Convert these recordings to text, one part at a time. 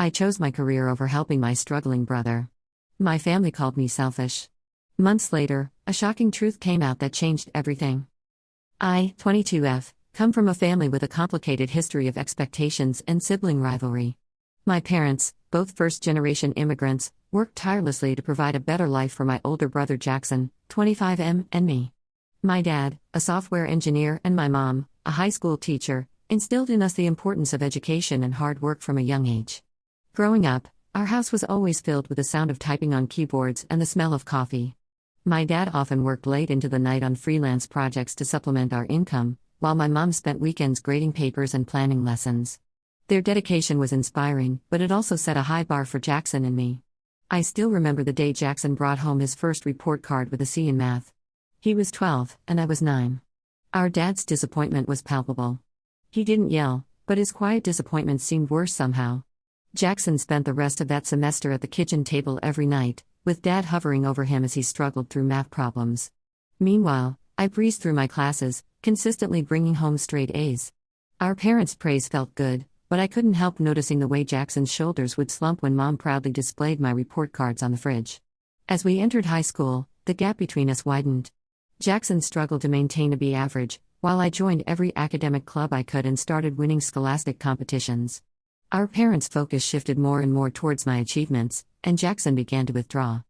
I chose my career over helping my struggling brother. My family called me selfish. Months later, a shocking truth came out that changed everything. I, 22F, come from a family with a complicated history of expectations and sibling rivalry. My parents, both first-generation immigrants, worked tirelessly to provide a better life for my older brother Jackson, 25M, and me. My dad, a software engineer, and my mom, a high school teacher, instilled in us the importance of education and hard work from a young age. Growing up, our house was always filled with the sound of typing on keyboards and the smell of coffee. My dad often worked late into the night on freelance projects to supplement our income, while my mom spent weekends grading papers and planning lessons. Their dedication was inspiring, but it also set a high bar for Jackson and me. I still remember the day Jackson brought home his first report card with a C in math. He was 12, and I was 9. Our dad's disappointment was palpable. He didn't yell, but his quiet disappointment seemed worse somehow. Jackson spent the rest of that semester at the kitchen table every night, with Dad hovering over him as he struggled through math problems. Meanwhile, I breezed through my classes, consistently bringing home straight A's. Our parents' praise felt good, but I couldn't help noticing the way Jackson's shoulders would slump when Mom proudly displayed my report cards on the fridge. As we entered high school, the gap between us widened. Jackson struggled to maintain a B average, while I joined every academic club I could and started winning scholastic competitions. Our parents' focus shifted more and more towards my achievements, and Jackson began to withdraw.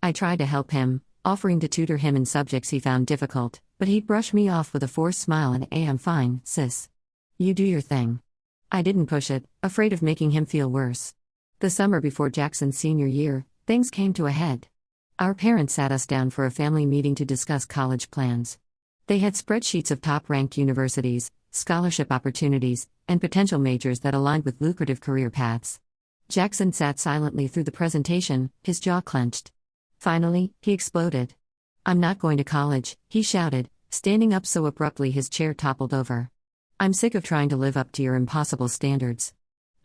I tried to help him, offering to tutor him in subjects he found difficult, but he'd brush me off with a forced smile and I'm fine, sis. You do your thing. I didn't push it, afraid of making him feel worse. The summer before Jackson's senior year, things came to a head. Our parents sat us down for a family meeting to discuss college plans. They had spreadsheets of top-ranked universities, scholarship opportunities, and potential majors that aligned with lucrative career paths. Jackson sat silently through the presentation, his jaw clenched. Finally, he exploded. "I'm not going to college," he shouted, standing up so abruptly his chair toppled over. "I'm sick of trying to live up to your impossible standards.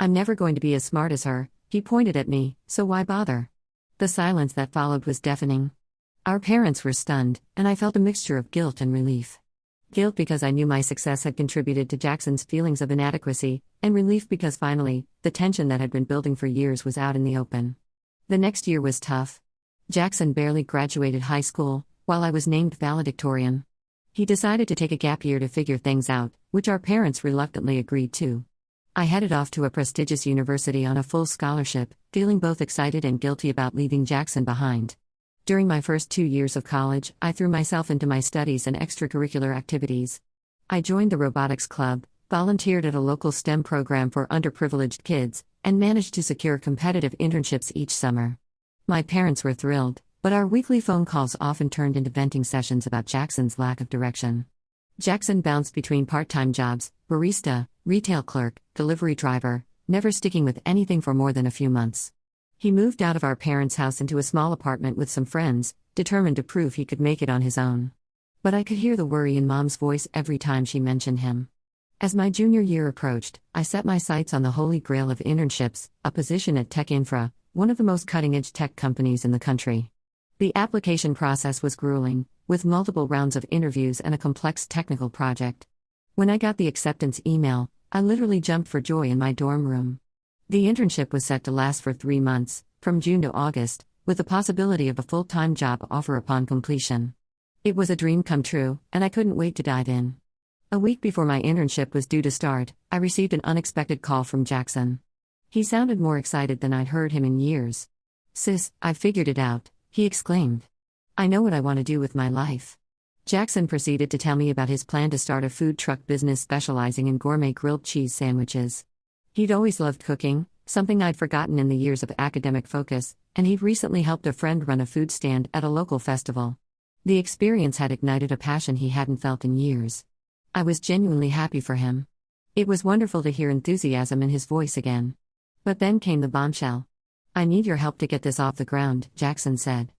I'm never going to be as smart as her," he pointed at me, "so why bother?" The silence that followed was deafening. Our parents were stunned, and I felt a mixture of guilt and relief. Guilt because I knew my success had contributed to Jackson's feelings of inadequacy, and relief because finally, the tension that had been building for years was out in the open. The next year was tough. Jackson barely graduated high school, while I was named valedictorian. He decided to take a gap year to figure things out, which our parents reluctantly agreed to. I headed off to a prestigious university on a full scholarship, feeling both excited and guilty about leaving Jackson behind. During my first 2 years of college, I threw myself into my studies and extracurricular activities. I joined the robotics club, volunteered at a local STEM program for underprivileged kids, and managed to secure competitive internships each summer. My parents were thrilled, but our weekly phone calls often turned into venting sessions about Jackson's lack of direction. Jackson bounced between part-time jobs, barista, retail clerk, delivery driver, never sticking with anything for more than a few months. He moved out of our parents' house into a small apartment with some friends, determined to prove he could make it on his own. But I could hear the worry in Mom's voice every time she mentioned him. As my junior year approached, I set my sights on the holy grail of internships, a position at Tech Infra, one of the most cutting-edge tech companies in the country. The application process was grueling, with multiple rounds of interviews and a complex technical project. When I got the acceptance email, I literally jumped for joy in my dorm room. The internship was set to last for 3 months, from June to August, with the possibility of a full-time job offer upon completion. It was a dream come true, and I couldn't wait to dive in. A week before my internship was due to start, I received an unexpected call from Jackson. He sounded more excited than I'd heard him in years. "Sis, I figured it out," he exclaimed. "I know what I want to do with my life." Jackson proceeded to tell me about his plan to start a food truck business specializing in gourmet grilled cheese sandwiches. He'd always loved cooking, something I'd forgotten in the years of academic focus, and he'd recently helped a friend run a food stand at a local festival. The experience had ignited a passion he hadn't felt in years. I was genuinely happy for him. It was wonderful to hear enthusiasm in his voice again. But then came the bombshell. "I need your help to get this off the ground," Jackson said.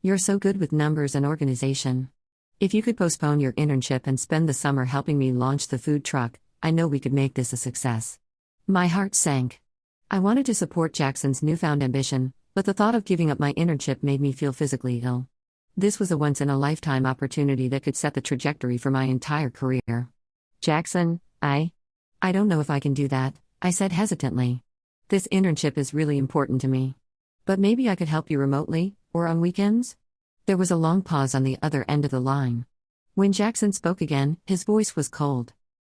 "You're so good with numbers and organization. If you could postpone your internship and spend the summer helping me launch the food truck, I know we could make this a success." My heart sank. I wanted to support Jackson's newfound ambition, but the thought of giving up my internship made me feel physically ill. This was a once-in-a-lifetime opportunity that could set the trajectory for my entire career. "Jackson, I don't know if I can do that," I said hesitantly. This internship is really important to me. But maybe I could help you remotely, or on weekends? There was a long pause on the other end of the line. When Jackson spoke again, his voice was cold.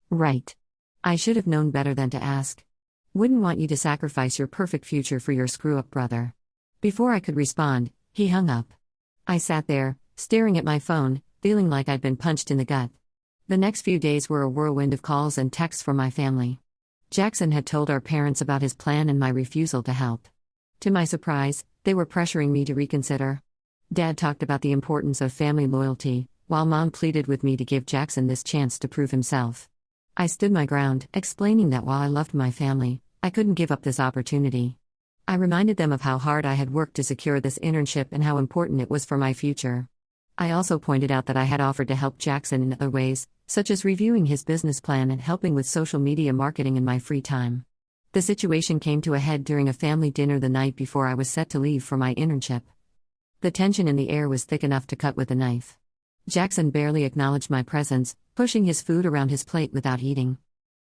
Right. I should have known better than to ask. Wouldn't want you to sacrifice your perfect future for your screw-up brother. Before I could respond, he hung up. I sat there, staring at my phone, feeling like I'd been punched in the gut. The next few days were a whirlwind of calls and texts from my family. Jackson had told our parents about his plan and my refusal to help. To my surprise, they were pressuring me to reconsider. Dad talked about the importance of family loyalty, while Mom pleaded with me to give Jackson this chance to prove himself. I stood my ground, explaining that while I loved my family, I couldn't give up this opportunity. I reminded them of how hard I had worked to secure this internship and how important it was for my future. I also pointed out that I had offered to help Jackson in other ways, such as reviewing his business plan and helping with social media marketing in my free time. The situation came to a head during a family dinner the night before I was set to leave for my internship. The tension in the air was thick enough to cut with a knife. Jackson barely acknowledged my presence, pushing his food around his plate without eating.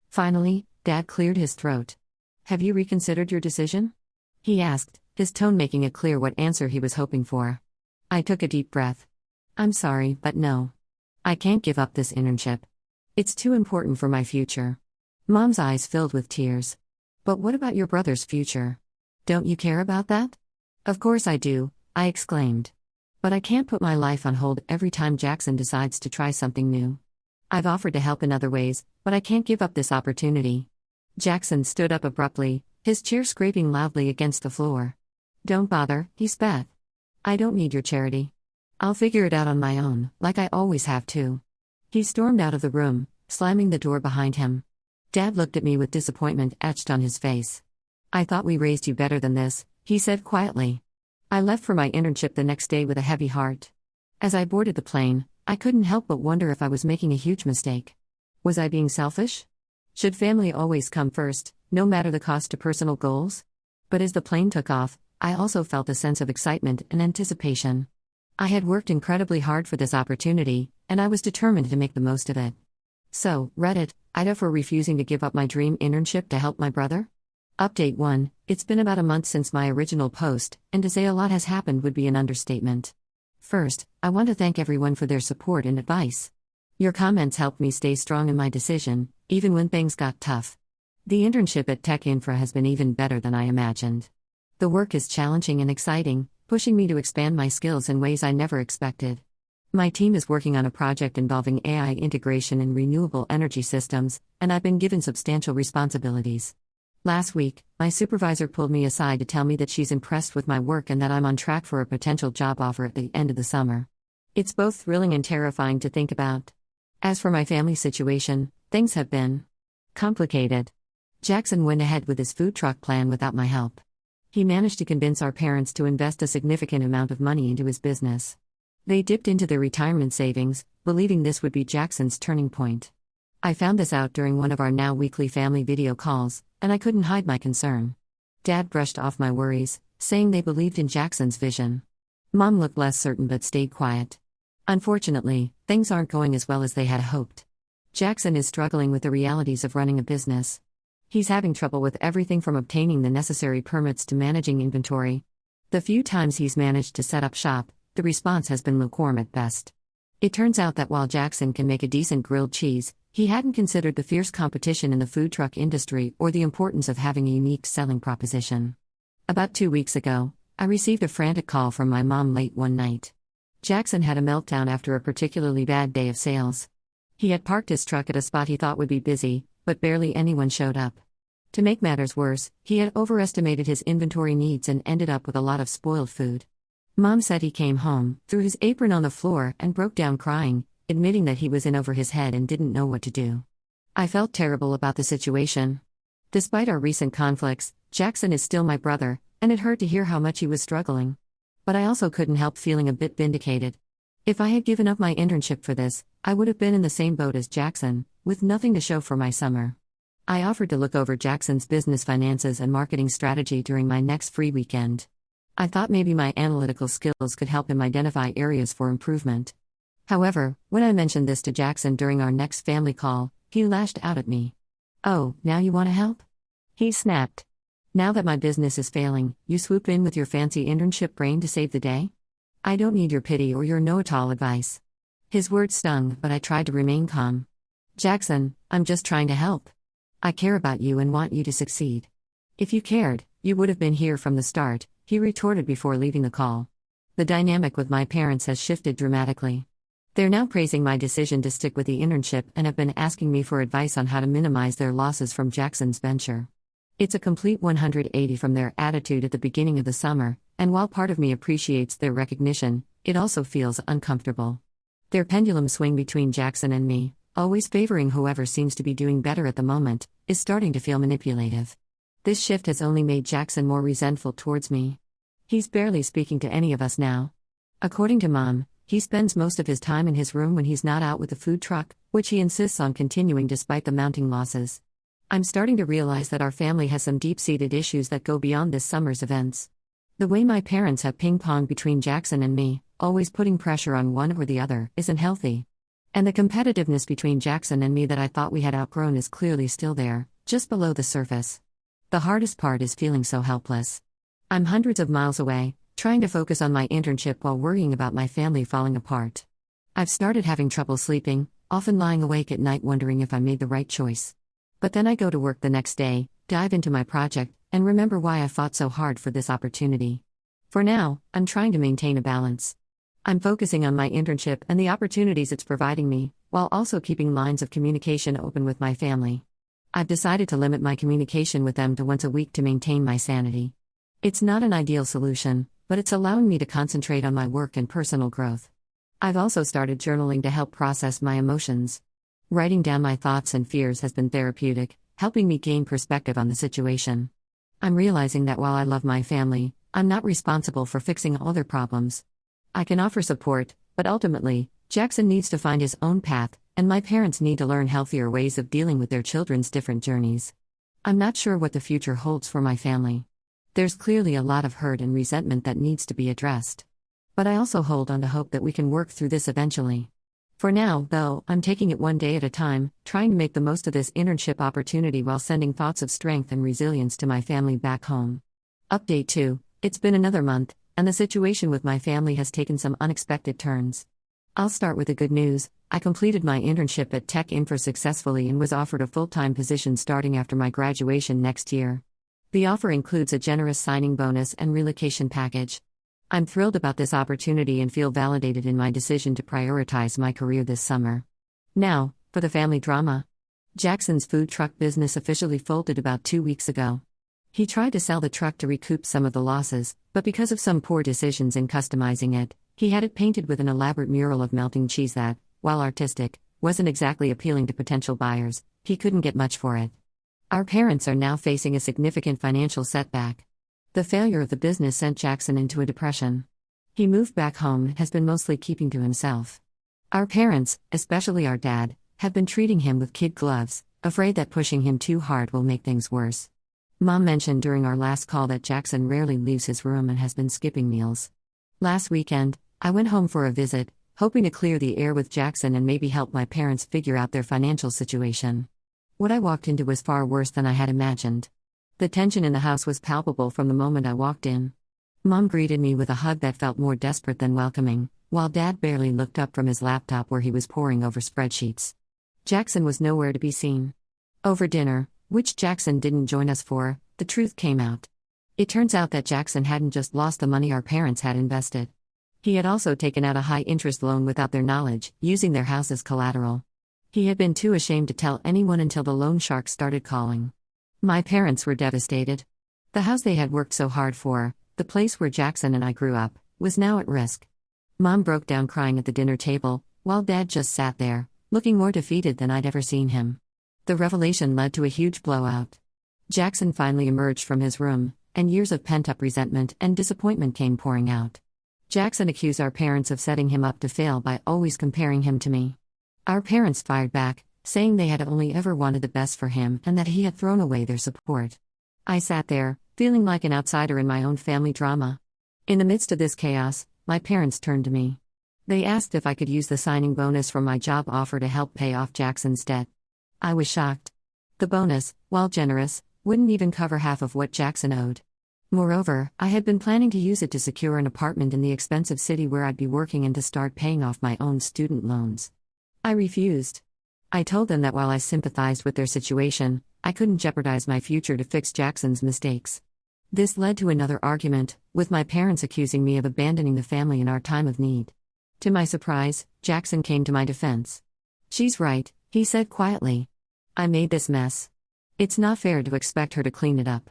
Finally, Dad cleared his throat. "Have you reconsidered your decision?" he asked, his tone making it clear what answer he was hoping for. I took a deep breath. "I'm sorry, but no. I can't give up this internship. It's too important for my future." Mom's eyes filled with tears. "But what about your brother's future? Don't you care about that?" "Of course I do," I exclaimed. "But I can't put my life on hold every time Jackson decides to try something new. I've offered to help in other ways, but I can't give up this opportunity." Jackson stood up abruptly, his chair scraping loudly against the floor. "Don't bother," he spat. "I don't need your charity. I'll figure it out on my own, like I always have too." He stormed out of the room, slamming the door behind him. Dad looked at me with disappointment etched on his face. "I thought we raised you better than this," he said quietly. I left for my internship the next day with a heavy heart. As I boarded the plane, I couldn't help but wonder if I was making a huge mistake. Was I being selfish? Should family always come first, no matter the cost to personal goals? But as the plane took off, I also felt a sense of excitement and anticipation. I had worked incredibly hard for this opportunity, and I was determined to make the most of it. So, Reddit, Ida for refusing to give up my dream internship to help my brother? Update 1, it's been about a month since my original post, and to say a lot has happened would be an understatement. First, I want to thank everyone for their support and advice. Your comments helped me stay strong in my decision, even when things got tough. The internship at Tech Infra has been even better than I imagined. The work is challenging and exciting, pushing me to expand my skills in ways I never expected. My team is working on a project involving AI integration in renewable energy systems, and I've been given substantial responsibilities. Last week, my supervisor pulled me aside to tell me that she's impressed with my work and that I'm on track for a potential job offer at the end of the summer. It's both thrilling and terrifying to think about. As for my family situation, things have been complicated. Jackson went ahead with his food truck plan without my help. He managed to convince our parents to invest a significant amount of money into his business. They dipped into their retirement savings, believing this would be Jackson's turning point. I found this out during one of our now weekly family video calls, and I couldn't hide my concern. Dad brushed off my worries, saying they believed in Jackson's vision. Mom looked less certain but stayed quiet. Unfortunately, things aren't going as well as they had hoped. Jackson is struggling with the realities of running a business. He's having trouble with everything from obtaining the necessary permits to managing inventory. The few times he's managed to set up shop, the response has been lukewarm at best. It turns out that while Jackson can make a decent grilled cheese, he hadn't considered the fierce competition in the food truck industry or the importance of having a unique selling proposition. About 2 weeks ago, I received a frantic call from my mom late one night. Jackson had a meltdown after a particularly bad day of sales. He had parked his truck at a spot he thought would be busy, but barely anyone showed up. To make matters worse, he had overestimated his inventory needs and ended up with a lot of spoiled food. Mom said he came home, threw his apron on the floor, and broke down crying, admitting that he was in over his head and didn't know what to do. I felt terrible about the situation. Despite our recent conflicts, Jackson is still my brother, and it hurt to hear how much he was struggling. But I also couldn't help feeling a bit vindicated. If I had given up my internship for this, I would have been in the same boat as Jackson, with nothing to show for my summer. I offered to look over Jackson's business finances and marketing strategy during my next free weekend. I thought maybe my analytical skills could help him identify areas for improvement. However, when I mentioned this to Jackson during our next family call, he lashed out at me. "Oh, now you want to help?" he snapped. Now that my business is failing, you swoop in with your fancy internship brain to save the day? I don't need your pity or your know-it-all advice. His words stung, but I tried to remain calm. Jackson, I'm just trying to help. I care about you and want you to succeed. If you cared, you would have been here from the start, he retorted before leaving the call. The dynamic with my parents has shifted dramatically. They're now praising my decision to stick with the internship and have been asking me for advice on how to minimize their losses from Jackson's venture. It's a complete 180 from their attitude at the beginning of the summer, and while part of me appreciates their recognition, it also feels uncomfortable. Their pendulum swing between Jackson and me, always favoring whoever seems to be doing better at the moment, is starting to feel manipulative. This shift has only made Jackson more resentful towards me. He's barely speaking to any of us now. According to Mom, he spends most of his time in his room when he's not out with the food truck, which he insists on continuing despite the mounting losses. I'm starting to realize that our family has some deep-seated issues that go beyond this summer's events. The way my parents have ping-ponged between Jackson and me, always putting pressure on one or the other, isn't healthy. And the competitiveness between Jackson and me that I thought we had outgrown is clearly still there, just below the surface. The hardest part is feeling so helpless. I'm hundreds of miles away, trying to focus on my internship while worrying about my family falling apart. I've started having trouble sleeping, often lying awake at night wondering if I made the right choice. But then I go to work the next day, dive into my project, and remember why I fought so hard for this opportunity. For now, I'm trying to maintain a balance. I'm focusing on my internship and the opportunities it's providing me, while also keeping lines of communication open with my family. I've decided to limit my communication with them to once a week to maintain my sanity. It's not an ideal solution, but it's allowing me to concentrate on my work and personal growth. I've also started journaling to help process my emotions. Writing down my thoughts and fears has been therapeutic, helping me gain perspective on the situation. I'm realizing that while I love my family, I'm not responsible for fixing all their problems. I can offer support, but ultimately, Jackson needs to find his own path, and my parents need to learn healthier ways of dealing with their children's different journeys. I'm not sure what the future holds for my family. There's clearly a lot of hurt and resentment that needs to be addressed. But I also hold on to hope that we can work through this eventually. For now, though, I'm taking it one day at a time, trying to make the most of this internship opportunity while sending thoughts of strength and resilience to my family back home. Update 2. It's been another month, and the situation with my family has taken some unexpected turns. I'll start with the good news. I completed my internship at Tech Info successfully and was offered a full-time position starting after my graduation next year. The offer includes a generous signing bonus and relocation package. I'm thrilled about this opportunity and feel validated in my decision to prioritize my career this summer. Now, for the family drama. Jackson's food truck business officially folded about 2 weeks ago. He tried to sell the truck to recoup some of the losses, but because of some poor decisions in customizing it, he had it painted with an elaborate mural of melting cheese that, while artistic, wasn't exactly appealing to potential buyers. He couldn't get much for it. Our parents are now facing a significant financial setback. The failure of the business sent Jackson into a depression. He moved back home and has been mostly keeping to himself. Our parents, especially our dad, have been treating him with kid gloves, afraid that pushing him too hard will make things worse. Mom mentioned during our last call that Jackson rarely leaves his room and has been skipping meals. Last weekend, I went home for a visit, hoping to clear the air with Jackson and maybe help my parents figure out their financial situation. What I walked into was far worse than I had imagined. The tension in the house was palpable from the moment I walked in. Mom greeted me with a hug that felt more desperate than welcoming, while Dad barely looked up from his laptop where he was poring over spreadsheets. Jackson was nowhere to be seen. Over dinner, which Jackson didn't join us for, the truth came out. It turns out that Jackson hadn't just lost the money our parents had invested. He had also taken out a high-interest loan without their knowledge, using their house as collateral. He had been too ashamed to tell anyone until the loan sharks started calling. My parents were devastated. The house they had worked so hard for, the place where Jackson and I grew up, was now at risk. Mom broke down crying at the dinner table, while Dad just sat there, looking more defeated than I'd ever seen him. The revelation led to a huge blowout. Jackson finally emerged from his room, and years of pent-up resentment and disappointment came pouring out. Jackson accused our parents of setting him up to fail by always comparing him to me. Our parents fired back, saying they had only ever wanted the best for him and that he had thrown away their support. I sat there, feeling like an outsider in my own family drama. In the midst of this chaos, my parents turned to me. They asked if I could use the signing bonus from my job offer to help pay off Jackson's debt. I was shocked. The bonus, while generous, wouldn't even cover half of what Jackson owed. Moreover, I had been planning to use it to secure an apartment in the expensive city where I'd be working and to start paying off my own student loans. I refused. I told them that while I sympathized with their situation, I couldn't jeopardize my future to fix Jackson's mistakes. This led to another argument, with my parents accusing me of abandoning the family in our time of need. To my surprise, Jackson came to my defense. "She's right," he said quietly. "I made this mess. It's not fair to expect her to clean it up."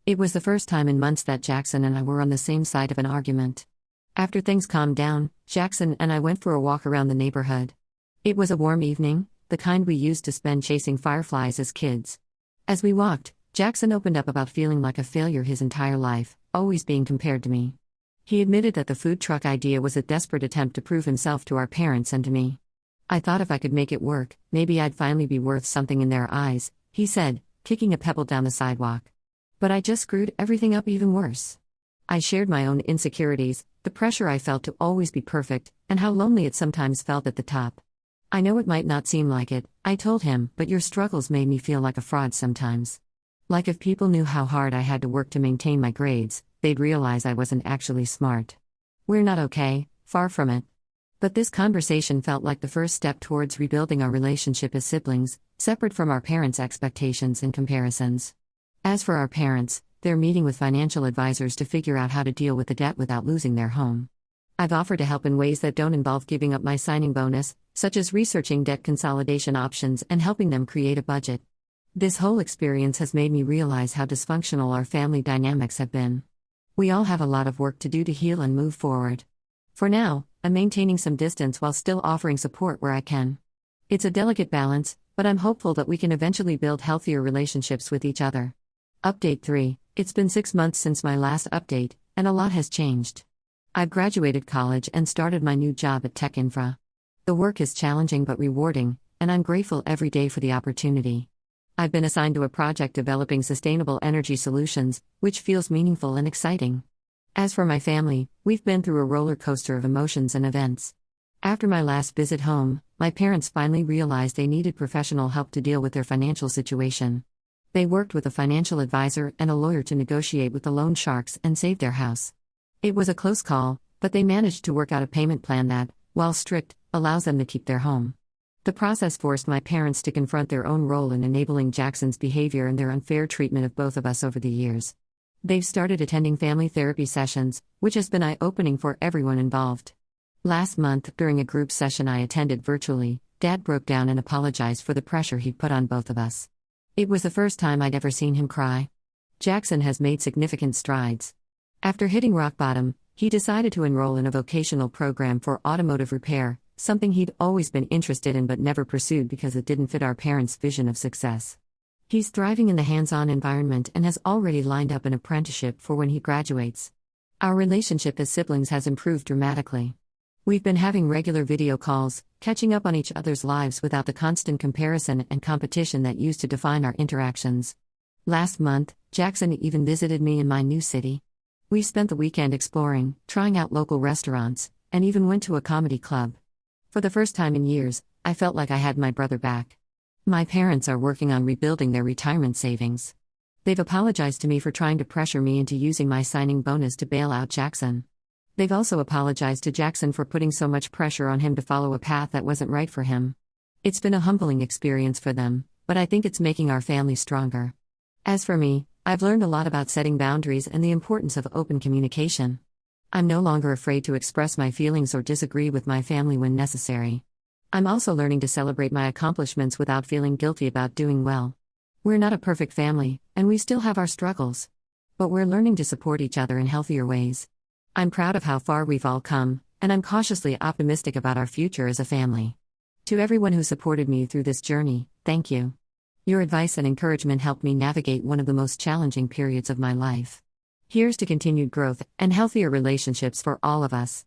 It was the first time in months that Jackson and I were on the same side of an argument. After things calmed down, Jackson and I went for a walk around the neighborhood. It was a warm evening, the kind we used to spend chasing fireflies as kids. As we walked, Jackson opened up about feeling like a failure his entire life, always being compared to me. He admitted that the food truck idea was a desperate attempt to prove himself to our parents and to me. "I thought if I could make it work, maybe I'd finally be worth something in their eyes," he said, kicking a pebble down the sidewalk. "But I just screwed everything up even worse." I shared my own insecurities, the pressure I felt to always be perfect, and how lonely it sometimes felt at the top. "I know it might not seem like it," I told him, "but your struggles made me feel like a fraud sometimes. Like if people knew how hard I had to work to maintain my grades, they'd realize I wasn't actually smart. We're not okay, far from it." But this conversation felt like the first step towards rebuilding our relationship as siblings, separate from our parents' expectations and comparisons. As for our parents, they're meeting with financial advisors to figure out how to deal with the debt without losing their home. I've offered to help in ways that don't involve giving up my signing bonus, such as researching debt consolidation options and helping them create a budget. This whole experience has made me realize how dysfunctional our family dynamics have been. We all have a lot of work to do to heal and move forward. For now, I'm maintaining some distance while still offering support where I can. It's a delicate balance, but I'm hopeful that we can eventually build healthier relationships with each other. Update 3. It's been 6 months since my last update, and a lot has changed. I've graduated college and started my new job at Tech Infra. The work is challenging but rewarding, and I'm grateful every day for the opportunity. I've been assigned to a project developing sustainable energy solutions, which feels meaningful and exciting. As for my family, we've been through a roller coaster of emotions and events. After my last visit home, my parents finally realized they needed professional help to deal with their financial situation. They worked with a financial advisor and a lawyer to negotiate with the loan sharks and save their house. It was a close call, but they managed to work out a payment plan that, while strict, allows them to keep their home. The process forced my parents to confront their own role in enabling Jackson's behavior and their unfair treatment of both of us over the years. They've started attending family therapy sessions, which has been eye-opening for everyone involved. Last month, during a group session I attended virtually, Dad broke down and apologized for the pressure he'd put on both of us. It was the first time I'd ever seen him cry. Jackson has made significant strides. After hitting rock bottom, he decided to enroll in a vocational program for automotive repair, something he'd always been interested in but never pursued because it didn't fit our parents' vision of success. He's thriving in the hands-on environment and has already lined up an apprenticeship for when he graduates. Our relationship as siblings has improved dramatically. We've been having regular video calls, catching up on each other's lives without the constant comparison and competition that used to define our interactions. Last month, Jackson even visited me in my new city. We spent the weekend exploring, trying out local restaurants, and even went to a comedy club. For the first time in years, I felt like I had my brother back. My parents are working on rebuilding their retirement savings. They've apologized to me for trying to pressure me into using my signing bonus to bail out Jackson. They've also apologized to Jackson for putting so much pressure on him to follow a path that wasn't right for him. It's been a humbling experience for them, but I think it's making our family stronger. As for me, I've learned a lot about setting boundaries and the importance of open communication. I'm no longer afraid to express my feelings or disagree with my family when necessary. I'm also learning to celebrate my accomplishments without feeling guilty about doing well. We're not a perfect family, and we still have our struggles. But we're learning to support each other in healthier ways. I'm proud of how far we've all come, and I'm cautiously optimistic about our future as a family. To everyone who supported me through this journey, thank you. Your advice and encouragement helped me navigate one of the most challenging periods of my life. Here's to continued growth and healthier relationships for all of us.